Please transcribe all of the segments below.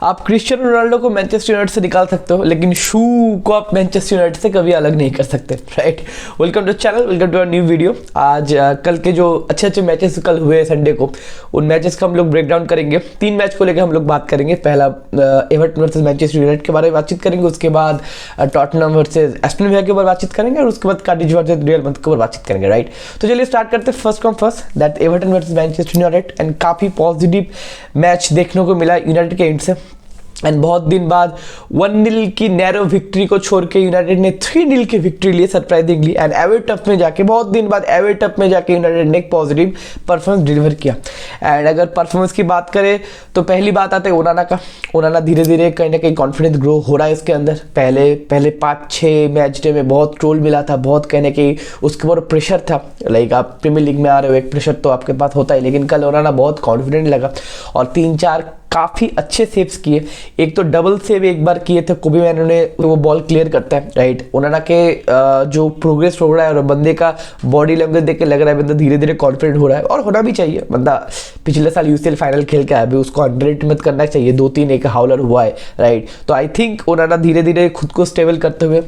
आप Cristiano Ronaldo को Manchester United से निकाल सकते हो, लेकिन शू को आप मैनचेस्टर यूनाइटेड से कभी अलग नहीं कर सकते, right. Welcome to channel, welcome to a new video. आज कल के जो अच्छे अच्छे मैचेस कल हुए संडे को, उन मैचेस का हम लोग ब्रेक डाउन करेंगे। 3 मैच को लेकर हम लोग बात करेंगे। पहला एवर्टन वर्सेस मैनचेस्टर यूनाइटेड के बारे में बातचीत करेंगे, उसके बाद टॉटनहम वर्सेस एस्टन विला के ऊपर बातचीत करेंगे, और उसके बाद कार्डिफ वर्सेस रियल मैड्रिड के ऊपर बातचीत करेंगे, राइट। तो चलिए स्टार्ट करते हैं। First come first, that Everton versus Manchester United, and काफी पॉजिटिव मैच देखने को मिला यूनाइटेड के एंड से। एंड बहुत दिन बाद 1-0 की नैरो विक्ट्री को छोड़ के यूनाइटेड ने 3-0 की विक्ट्री ली सरप्राइजिंगली, एंड एवे टफ में जाके, बहुत दिन बाद एवे टफ में जाके यूनाइटेड ने एक पॉजिटिव परफॉर्मेंस डिलीवर किया। एंड अगर परफॉर्मेंस की बात करें तो पहली बात आते है ओनाना का। ओनाना धीरे धीरे कहीं ना कहीं कॉन्फिडेंस ग्रो हो रहा है इसके अंदर। पहले 5-6 मैच डे में बहुत ट्रोल मिला था, बहुत कहने की उसके ऊपर प्रेशर था। लाइक आप प्रीमियर लीग में आ रहे हो, एक प्रेशर तो आपके पास होता है, लेकिन कल ओनाना बहुत कॉन्फिडेंट लगा और 3-4 काफ़ी अच्छे सेव्स किए। एक तो डबल सेव एक बार किए थे, कोबी मैनो ने, वो बॉल क्लियर करता है, राइट। ओनाना के जो प्रोग्रेस हो रहा है और बंदे का बॉडी लैंग्वेज देख के लग रहा है बंदा धीरे धीरे कॉन्फिडेंट हो रहा है, और होना भी चाहिए। बंदा पिछले साल यूसीएल फाइनल खेल के आया, अभी उसको अंडररेट मत करना चाहिए। 2-3 एक हाउलर हुआ है, राइट। तो आई थिंक ओनाना धीरे धीरे खुद को स्टेबल करते हुए,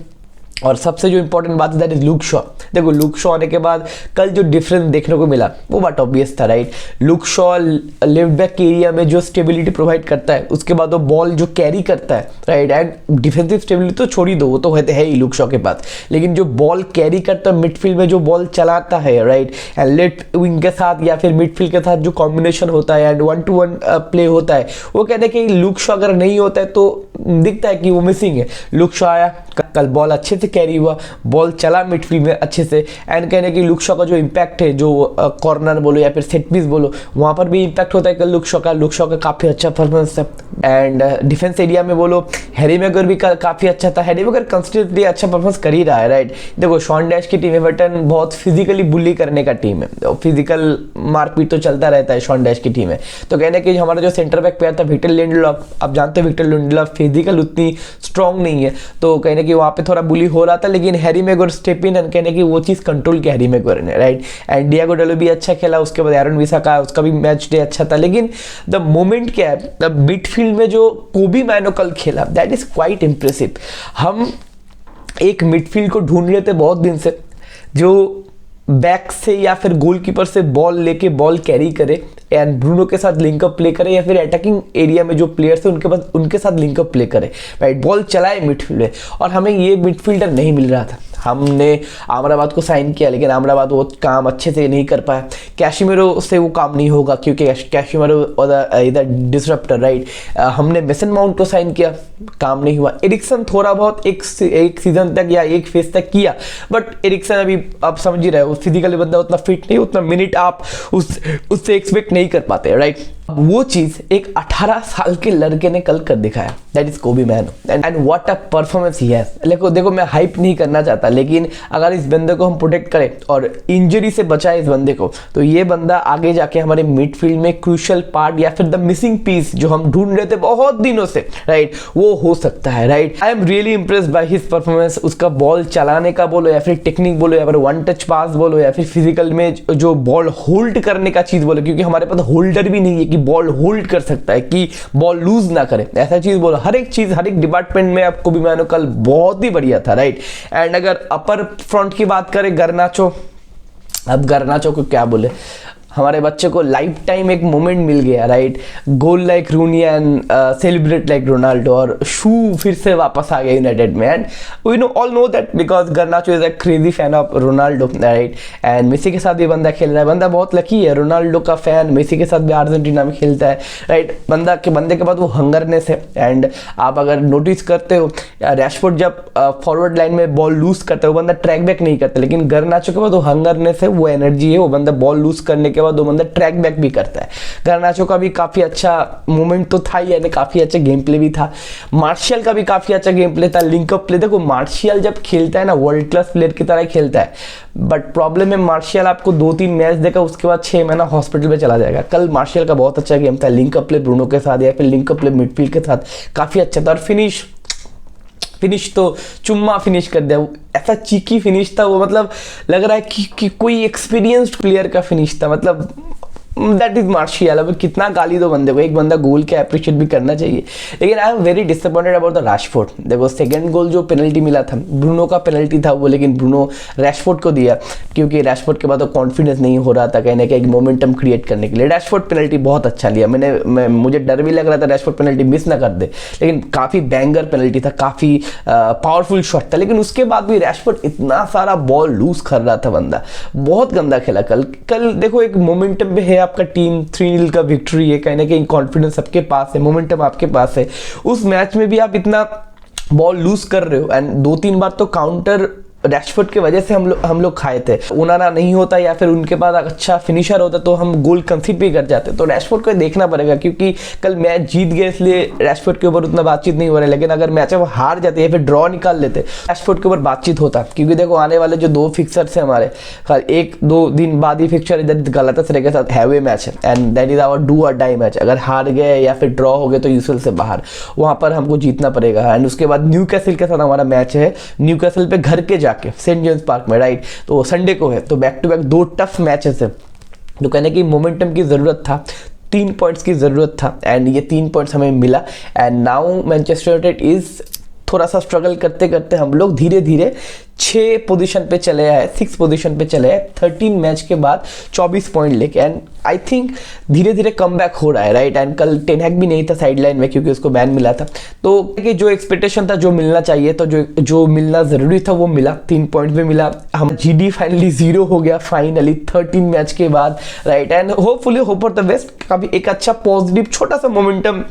और सबसे जो इंपॉर्टेंट बात है दैट इज लुक शॉ। देखो लुक शॉ आने के बाद कल जो डिफरेंस देखने को मिला वो बात ऑब्वियस था, right. Look Shaw left back के एरिया में जो स्टेबिलिटी प्रोवाइड करता है, उसके बाद वो बॉल जो कैरी करता है, राइट। एंड डिफेंसिव स्टेबिलिटी तो छोड़ ही दो, वो तो है ही लुक शॉ के पास, लेकिन जो बॉल कैरी करता है मिडफील्ड में, जो बॉल चलाता है, राइट, एंड लेफ्ट विंग के साथ या फिर मिडफील्ड के साथ जो कॉम्बिनेशन होता है एंड 1-to-1 प्ले होता है, वो कहते हैं कि लुक शॉ अगर नहीं होता है तो दिखता है कि वो मिसिंग है। लुक शॉ आया कल, बॉल अच्छे से कैरी हुआ, बॉल चला मिडफील्ड में अच्छे से, एंड कहने की लुक शॉ का जो इम्पैक्ट है, जो कॉर्नर बोलो या फिर सेट पीस बोलो, वहाँ पर भी इम्पैक्ट होता है कल लुक शॉ का काफ़ी अच्छा परफॉर्मेंस है। एंड डिफेंस एरिया में बोलो, हैरी मैगुएर भी काफ़ी अच्छा था। हैरी मैगुएर कंसिस्टेंटली अच्छा परफॉर्मेंस कर ही रहा है, राइट। देखो शॉन डैश की टीम एवर्टन बहुत फिजिकली बुली करने का टीम है, फिजिकल मारपीट तो चलता रहता है शॉन डैश की टीम है। तो कहने की हमारा जो सेंटर बैक प्लेयर था विक्टर लिंडलॉफ, आप जानते हो विक्टर लिंडलॉफ फिजिकल उतनी स्ट्रॉन्ग नहीं है, तो कहने की वहाँ पे थोड़ा बुली हो रहा था, लेकिन हैरी मैगुएर स्टेप इन एंड कहने की वो चीज़ कंट्रोल किया हैरी मैगुएर ने, राइट। एंड डियागो डालो भी अच्छा खेला, उसके बाद एरन विसा का उसका भी मैच डे अच्छा था। लेकिन द मोमेंट क्या है, द मिडफील्ड में जो कोबी मैनो कल खेला, दैट इज क्वाइट इंप्रेसिव। हम एक मिडफील्ड को ढूंढ रहे थे बहुत दिन से, जो बैक से या फिर गोलकीपर से बॉल लेके बॉल कैरी करे एंड ब्रूनो के साथ लिंकअप प्ले करे, या फिर अटैकिंग एरिया में जो प्लेयर्स है उनके साथ लिंकअप प्ले करे, राइट। बॉल चलाए मिडफील्ड में, और हमें ये मिडफील्डर नहीं मिल रहा था। हमने आमराबाद को साइन किया, लेकिन आमराबाद वो काम अच्छे से नहीं कर पाया। कैशिमेरो से वो काम नहीं होगा, क्योंकि कैशिमेरो इधर डिसरप्टर, राइट। हमने मेसन माउंट को साइन किया, काम नहीं हुआ। एरिक्सन थोड़ा बहुत एक सीजन तक या एक फेज तक किया, बट एरिक्सन अभी आप समझ ही रहे हो, फिजिकली बंदा उतना फिट नहीं, उतना मिनट आप उससे एक्सपेक्ट नहीं कर पाते, राइट। वो चीज एक 18 साल के लड़के ने कल कर दिखाया, that is Kobbie Mainoo, and what a performance he has. देखो मैं हाइप नहीं करना चाहता, लेकिन अगर इस बंदे को हम प्रोटेक्ट करें और इंजरी से बचाए इस बंदे को, तो ये बंदा आगे जाके हमारे मिडफील्ड में क्रूशियल पार्ट या फिर द मिसिंग पीस जो हम ढूंढ रहे थे बहुत दिनों से, राइट, वो हो सकता है, right. I am really impressed by his performance. उसका बॉल चलाने का बोलो, या फिर टेक्निक बोलो, या फिर वन टच पास बोलो, या फिर फिजिकल में जो बॉल होल्ड करने का चीज बोलो, क्योंकि हमारे पास होल्डर भी नहीं है कि बॉल होल्ड कर सकता है, कि बॉल लूज ना करे, ऐसा चीज बोलो। हर एक चीज, हर एक डिपार्टमेंट में आपको भी मैंने कल बहुत ही बढ़िया था, राइट। एंड अगर अपर फ्रंट की बात करें, गर्नाचो, अब गर्नाचो को क्या बोले, हमारे बच्चे को लाइफ टाइम एक मोमेंट मिल गया, right. Goal like Rooney and celebrate like Ronaldo, और शू फिर से वापस आ गया यूनाइटेड में। And we know all know that because Garnacho is a crazy fan of Ronaldo, right. And Messi के साथ भी बंदा खेल रहा है, बंदा बहुत लकी है, रोनाल्डो का फैन, मेसी के साथ भी अर्जेंटीना में खेलता है, राइट। बंदे के बाद वो हंगरनेस है। एंड आप अगर नोटिस करते हो, रैशफोर्ड जब फॉरवर्ड लाइन में बॉल लूज करता है, वो बंदा ट्रैक बैक नहीं करता, लेकिन गर्नाचो के बाद वो हंगरनेस है, वो एनर्जी है, वो बंदा बॉल लूज करने के बाद वो बंदा ट्रैक बैक भी करता है। गर्नाचो का भी काफी अच्छा मूवमेंट तो था ही, यानी काफी अच्छा गेम प्ले भी था। मार्शियल का भी काफी अच्छा गेम प्ले था, लिंकअप प्ले। देखो मार्शियल जब खेलता है ना, वर्ल्ड क्लास प्लेयर की तरह खेलता है, बट प्रॉब्लम है मार्शियल आपको 2-3 मैच देगा, उसके बाद 6 महीना हॉस्पिटल में चला जाएगा। कल मार्शियल का बहुत अच्छा गेम था, लिंकअप प्ले ब्रूनो के साथ या फिर लिंकअप प्ले मिडफील्ड के साथ काफी अच्छा था। और फिनिश तो चुम्मा फिनिश कर दिया, ऐसा चीकी फिनिश था वो, मतलब लग रहा है कि कोई एक्सपीरियंस्ड प्लेयर का फिनिश था। मतलब दैट इज मार्शियल। अब कितना गाली दो बंदे को, एक बंदा गोल के अप्रिशिएट भी करना चाहिए। लेकिन I am very disappointed about the Rashford. देखो सेकंड गोल जो पेनल्टी मिला था ब्रूनो का पेनल्टी था वो, लेकिन ब्रूनो रैशफोर्ड को दिया क्योंकि रैशफोर्ड के बाद तो कॉन्फिडेंस नहीं हो रहा था कहने का एक मोमेंटम क्रिएट करने के लिए। रैशफोर्ड पेनल्टी बहुत अच्छा लिया, मुझे डर भी लग रहा था रैशफोर्ड पेनल्टी मिस ना कर दे, लेकिन काफ़ी बैंगर पेनल्टी था, काफ़ी पावरफुल शॉट था। लेकिन उसके बाद भी रैशफोर्ड इतना सारा बॉल लूज कर रहा था, बंदा बहुत गंदा खेला कल देखो एक मोमेंटम पे है आपका टीम, 3-0 का विक्ट्री है, कहीं ना कहीं कॉन्फिडेंस सबके पास है, मोमेंटम आपके पास है। उस मैच में भी आप इतना बॉल लूज कर रहे हो एंड 2-3 बार तो काउंटर रैशफोर्ड की वजह से हम लोग खाए थे। उनाना नहीं होता या फिर उनके पास अच्छा फिनिशर होता तो हम गोल कंसीड भी कर जाते। तो रैशफोर्ड को देखना पड़ेगा क्योंकि कल मैच जीत गए इसलिए रैशफोर्ड के ऊपर उतना बातचीत नहीं हो रहा है, लेकिन अगर मैच वो हार जाते या फिर ड्रॉ निकाल लेते रैशफोर्ड के ऊपर बातचीत होता। क्योंकि देखो आने वाले जो 2 फिक्सर्स है हमारे, 1-2 दिन बाद ही फिक्सर इधर गलातासराय के साथ हैवे मैच है and that is our do or die match. अगर हार गए या फिर ड्रॉ हो गए तो यूसीएल से बाहर, वहां पर हमको जीतना पड़ेगा। एंड उसके बाद न्यूकैसल के साथ हमारा मैच है, न्यूकैसल पे घर के जाके सेंट जेम्स पार्क में, राइट। तो संडे को है, तो back to back 2 tough matches है। तो कहने की मोमेंटम की जरूरत था, 3 पॉइंट्स की जरूरत था एंड ये 3 पॉइंट्स हमें मिला। And now Manchester United is थोड़ा सा स्ट्रगल करते करते हम लोग धीरे धीरे 6 पोजीशन पे चले आए, 6 पोजीशन पे चले आए 13 मैच के बाद 24 पॉइंट लेके। एंड आई थिंक धीरे धीरे कम बैक हो रहा है, राइट। एंड कल टेन हैग भी नहीं था साइडलाइन में क्योंकि उसको बैन मिला था। तो कि जो एक्सपेक्टेशन था, जो मिलना चाहिए तो जो मिलना जरूरी था वो मिला, 3 पॉइंट भी मिला। हम जीडी फाइनली 0 हो गया फाइनली 13 मैच के बाद, right. And hopefully hope for the best, काफी एक अच्छा पॉजिटिव छोटा सा मोमेंटम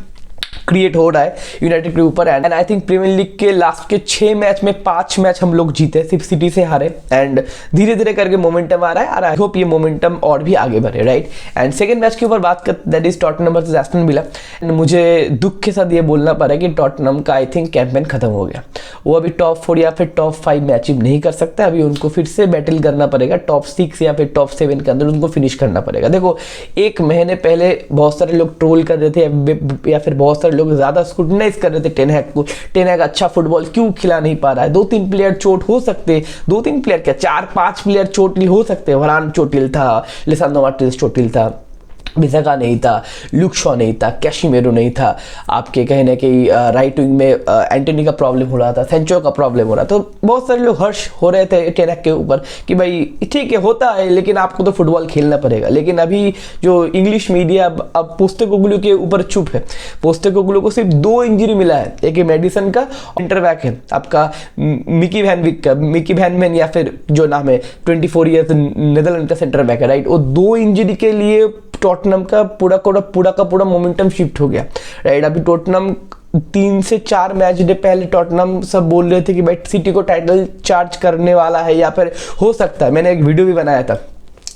क्रिएट हो रहा है यूनाइटेड के ऊपर। And I think Premier League के लास्ट के 6 मैच में 5 मैच हम लोग जीते, सिर्फ सिटी से हारे। एंड धीरे धीरे करके मोमेंटम आ रहा है और आई होप ये मोमेंटम और भी आगे बढ़े, राइट। एंड सेकंड मैच के ऊपर बात कर, that is Tottenham versus Aston villa. And मुझे दुख के साथ ये बोलना पड़ा कि टॉटनहम का आई थिंक कैंपेन खत्म हो गया। वो अभी टॉप 4 या फिर टॉप 5 में अचीव नहीं कर सकता। अभी उनको फिर से बैटल करना पड़ेगा, टॉप 6 या फिर टॉप 7 के अंदर उनको फिनिश करना पड़ेगा। देखो 1 महीने पहले बहुत सारे लोग ट्रोल कर रहे थे या फिर बहुत सारे लोग ज्यादा स्क्रूटिनाइज कर रहे थे टेन हैग को, टेन हैग अच्छा फुटबॉल क्यों खिला नहीं पा रहा है। 2-3 प्लेयर चोट हो सकते, 2-3 प्लेयर क्या 4-5 प्लेयर चोटिल हो सकते। वरान चोटिल था, लिसांड्रो मार्टिनेज चोटिल था, बिसाका नहीं था, लुक शॉ नहीं था, कैशिमेरो नहीं था, आपके कहने कि राइट विंग में एंटनी का प्रॉब्लम हो रहा था, सेंचो का प्रॉब्लम हो रहा था। तो बहुत सारे लोग हर्ष हो रहे थे टेन हैग के ऊपर कि भाई ठीक है होता है लेकिन आपको तो फुटबॉल खेलना पड़ेगा। लेकिन अभी जो इंग्लिश मीडिया अब पोस्टेकोग्लू के ऊपर चुप है। पोस्टेकोग्लू को सिर्फ 2 इंजरी मिला है, एक मेडिसन का, इंटर बैक है आपका मिकी वैन विक का, मिकी वैन या फिर जो नाम है 24 ईयर्स नीदरलैंड का सेंटर बैक है, राइट। वो 2 इंजरी के लिए टॉटनहम का पूरा मोमेंटम शिफ्ट हो गया, राइट। अभी टॉटनहम 3 से 4 मैच डे पहले टॉटनहम सब बोल रहे थे कि भाई सिटी को टाइटल चार्ज करने वाला है या फिर हो सकता है। मैंने एक वीडियो भी बनाया था,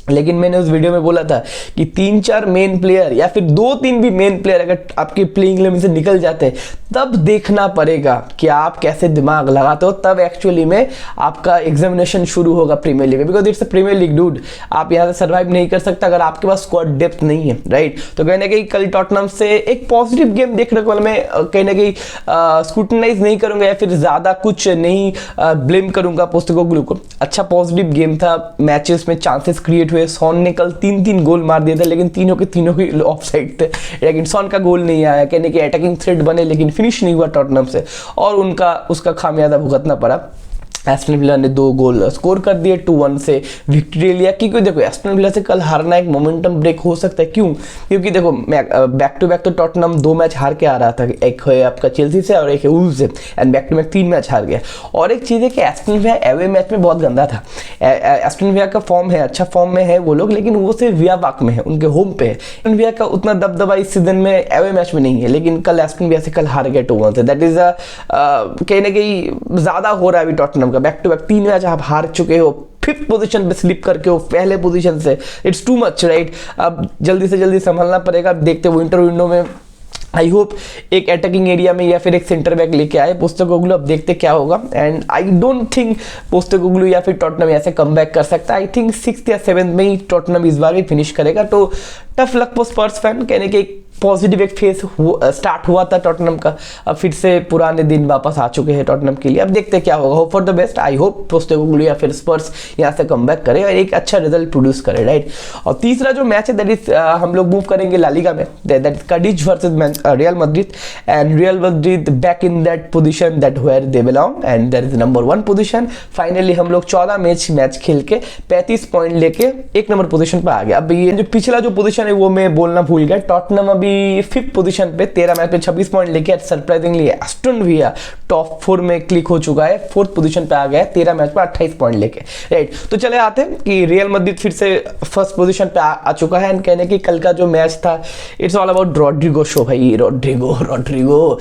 लेकिन मैंने उस वीडियो में बोला था कि 3-4 मेन प्लेयर या फिर 2-3 भी मेन प्लेयर अगर आपके प्लेइंग 11 से निकल जाते हैं तब देखना पड़ेगा कि आप कैसे दिमाग लगाते हो। तब एक्चुअली में आपका एग्जामिनेशन शुरू होगा प्रीमियर लीग में, because it's a Premier League dude. आप यहाँ से सर्वाइव नहीं कर सकता अगर आपके पास स्क्वाड डेप्थ नहीं है, राइट। तो कहीं ना कहीं कल टॉटनहम से एक पॉजिटिव गेम देखने को मैं कहीं ना कहीं स्क्रूटिनाइज नहीं करूंगा या फिर ज्यादा कुछ नहीं ब्लेम करूंगा पोस्टेकोग्लू को। अच्छा पॉजिटिव गेम था, मैचेस में चांसेस क्रिएट हुए। सॉन ने कल 3 गोल मार दिए थे लेकिन तीनों के ऑफ साइड थे, लेकिन सॉन का गोल नहीं आया। कहने की अटैकिंग थ्रेड बने लेकिन फिनिश नहीं हुआ टॉटनहम से और उसका खामियाजा भुगतना पड़ा। एस्टन विला ने 2 गोल स्कोर कर दिए, 2-1 से विक्ट्री लिया। क्योंकि देखो एस्टन विला से कल हारना एक मोमेंटम ब्रेक हो सकता है। क्यों? क्योंकि देखो बैक टू बैक तो टॉटनहम 2 मैच हार के आ रहा था, एक है आपका चेल्सी से और एक है वुल्व्स से, and back to back 3 match हार गया। और एक चीज़ है कि एस्टन विला एवे मैच में बहुत गंदा था। एस्टन विला का फॉर्म है, अच्छा फॉर्म में है वो लोग, लेकिन वो सिर्फ विया पार्क में है, उनके होम पे है। एस्टन विला का उतना दबदबा इस सीजन में एवे मैच में नहीं है, लेकिन कल एस्टन विला से कल हार गया 2-1 से। दैट इज कहीं ना कहीं ज्यादा हो रहा है अभी टॉटनहम का। बैक टू बैक 3 मैच आप हार चुके हो, 5th पोजीशन पे स्लिप करके हो पहले पोजीशन से, इट्स टू मच, राइट। अब जल्दी से जल्दी संभलना पड़ेगा। देखते हो विंटर विंडो में आई होप एक अटैकिंग एरिया में या फिर एक सेंटर बैक लेके आए पोस्टेकोग्लू। अब देखते क्या होगा। And I don't think Postecoglou या फिर टॉटनहम ऐसे कम बैक कर सकता है। आई थिंक 6th या 7th में ही टॉटनहम इस बार भी फिनिश करेगा। तो tough luck for Spurs fan, कहने के पॉजिटिव एक फेस स्टार्ट हुआ था टॉटनहम का, अब फिर से पुराने दिन वापस आ चुके हैं टॉटनहम के लिए। अब देखते हैं क्या होगा, hope for the best. I hope Postecoglou या फिर स्पर्स यहाँ से कम बैक करे और एक अच्छा रिजल्ट प्रोड्यूस करे, राइट। और तीसरा जो मैच है दैट इज हम लोग मूव करेंगे ला लीगा में, that is Cadiz versus Real Madrid, and Real Madrid back in that position that where they belong and that is number 1 position. Finally हम लोग 14 मैच खेल के 35 पॉइंट लेके 1 नंबर पोजीशन पे आ गया। अब ये जो पिछला जो पोजीशन है वो मैं बोलना भूल गया, टॉटनहम अभी 5th पोजीशन पे 13 मैच पे 26 पॉइंट लेके सरप्राइजिंगली एस्टन विला टॉप 4 में क्लिक हो चुका है, 4th पोजीशन पे आ गया 13 मैच पे 28 पॉइंट लेके, राइट। तो चले आते हैं कि रियल मैड्रिड फिर से 1st पोजीशन पे आ चुका है। एंड कहने की कल का जो मैच था it's all about Rodrigo show भाई। रॉड्रिगो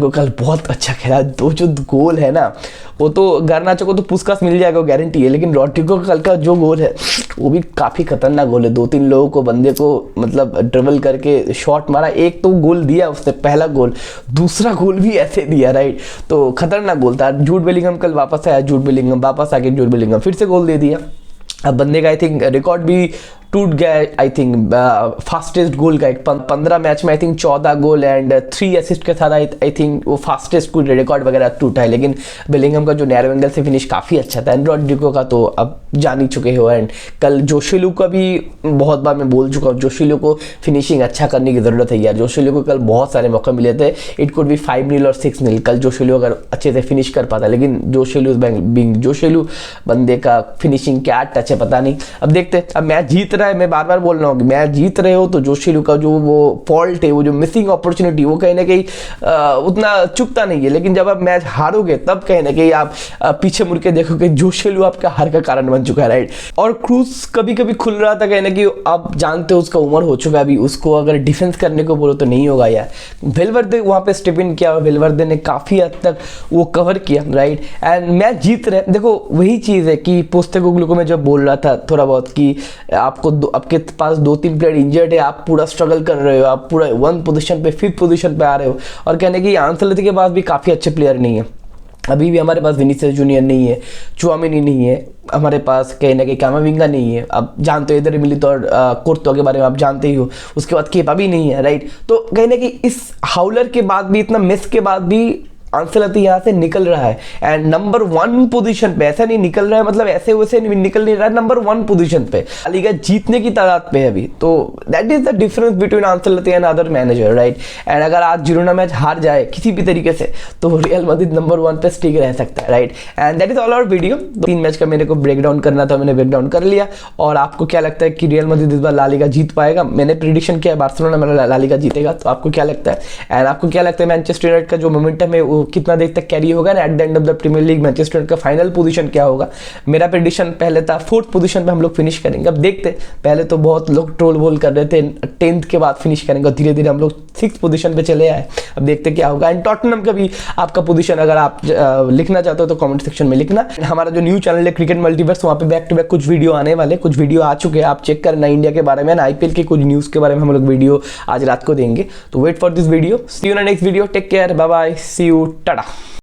कल बहुत अच्छा खेला, दो जो गोल है ना वो तो गार्नाचो को तो पुस्कास मिल जाएगा गारंटी है, लेकिन रॉड्रिगो कल का जो गोल है वो भी काफी खतरनाक गोल है। 2-3 लोगों को बंदे को मतलब ड्रिबल करके शॉट मारा, एक तो गोल दिया उसने पहला गोल, दूसरा गोल भी ऐसे दिया, राइट। तो खतरनाक गोल था। जूड बेलिंगम कल वापस आया, जूड बेलिंगम फिर से गोल दे दिया। अब बंदे का आई थिंक रिकॉर्ड भी टूट गया, आई थिंक फास्टेस्ट गोल का 15 मैच में I think 14 goal and 3 assist के साथ आई थिंक वो फास्टेस्ट कोई रिकॉर्ड वगैरह टूटा है। लेकिन बेलिंगम का जो नैरो एंगल से फिनिश काफ़ी अच्छा था, एंड रॉड्रिगो का तो अब जान ही चुके हो। एंड कल जोशिलू का भी बहुत बार मैं बोल चुका हूँ, जोशिलू को फिनिशिंग अच्छा करने की ज़रूरत है यार। जोशिलू को कल बहुत सारे मौके मिले थे, इट कुड भी 5-0 और 6-0 कल जोशिलू अगर अच्छे से फिनिश कर पाता, लेकिन जोशिलू बंदे का फिनिशिंग क्या टच है पता नहीं। अब देखते, अब मैच जीत रहा है, मैं बार बार बोल रहा हूँ कि मैच जीत रहे हो तो जोशिलू का जो वो फॉल्ट है, वो जो मिसिंग अपॉर्चुनिटी, वो कहीं ना कहीं उतना चुकता नहीं है। लेकिन जब आप मैच हारोगे तब कहीं ना कहीं आप पीछे मुड़ के देखोगे जोशिलू आपका हार का कारण बन चुका है, राइट। और क्रूज कभी कभी खुल रहा था, कहीं ना कहीं आप जानते हो उसका उम्र हो चुका है अभी, उसको अगर डिफेंस करने को बोलो तो नहीं होगा यार। वेलवर्दे वहाँ पे स्टेप इन किया, वेलवर्दे ने काफी हद तक वो कवर किया, राइट। एंड मैच जीत रहे, देखो वही चीज है कि पोस्टेकोग्लू को मैं जब बोल रहा था थोड़ा बहुत कि आपके पास 2-3 प्लेयर इंजर्ड है, आप पूरा स्ट्रगल कर रहे हो, आप पूरा 1 पोजीशन पे 5th पोजीशन पे आ रहे हो, और कहने की आंसलती के बाद भी काफ़ी अच्छे प्लेयर नहीं है। अभी भी हमारे पास विनीसियस जूनियर नहीं है, चुआमेनी नहीं है, हमारे पास कहीं ना कहीं कामाविंगा नहीं है, आप जानते हो इधर मिलित और कोर्तो के बारे में आप जानते ही हो, उसके बाद केपा भी नहीं है, राइट। तो कहीं ना कहीं इस हाउलर के बाद भी, इतना मिस के बाद भी आंसलती यहाँ से निकल रहा है, एंड नंबर 1 पोजीशन पे, ऐसा नहीं निकल रहा है मतलब ऐसे वैसे निकल नहीं रहा है, नंबर 1 पोजीशन पे लीगा जीतने की तादाद पे है अभी। तो that is the difference between Ancelotti and other manager, right. And अगर आज जिरोना मैच हार जाए किसी भी तरीके से तो रियल मैड्रिड नंबर 1 पे स्टिक रह सकता है, right. And that is all our video. 3 match का मेरे को ब्रेक डाउन करना था, मैंने ब्रेक डाउन कर लिया। और आपको क्या लगता है कि रियल मैड्रिड इस बार ला लीगा जीत पाएगा? मैंने प्रेडिक्शन किया है बार्सिलोना मेरा ला लीगा जीतेगा, तो आपको क्या लगता है? एंड आपको क्या लगता है मैनचेस्टर यूनाइटेड का जो मोमेंटम है वो कितना देर तक होगा ना at the end of the Premier League? Manchester United का फाइनल पोजीशन क्या होगा? मेरा प्रेडिक्शन पहले था 4th पोजीशन पे हम लोग फिनिश करेंगे। अब देखते, पहले तो बहुत लोग ट्रोल वोल कर रहे थे 10th के बाद फिनिश करेंगे, धीरे धीरे हम लोग 6th पोजीशन पे चले आए। अब देखते क्या होगा। एंड टॉटनहम का भी आपका पोजीशन अगर आप लिखना चाहते हो तो कमेंट सेक्शन में लिखना। हमारा जो न्यू चैनल है क्रिकेट मल्टीवर्स, वहाँ पे बैक टू बैक कुछ वीडियो आने वाले, कुछ वीडियो आ चुके हैं, आप चेक करना। इंडिया के बारे में, IPL के कुछ न्यूज़ के बारे में हम लोग वीडियो आज रात को देंगे, तो wait for this video. See you in next video, take care, bye bye, see you, Tata.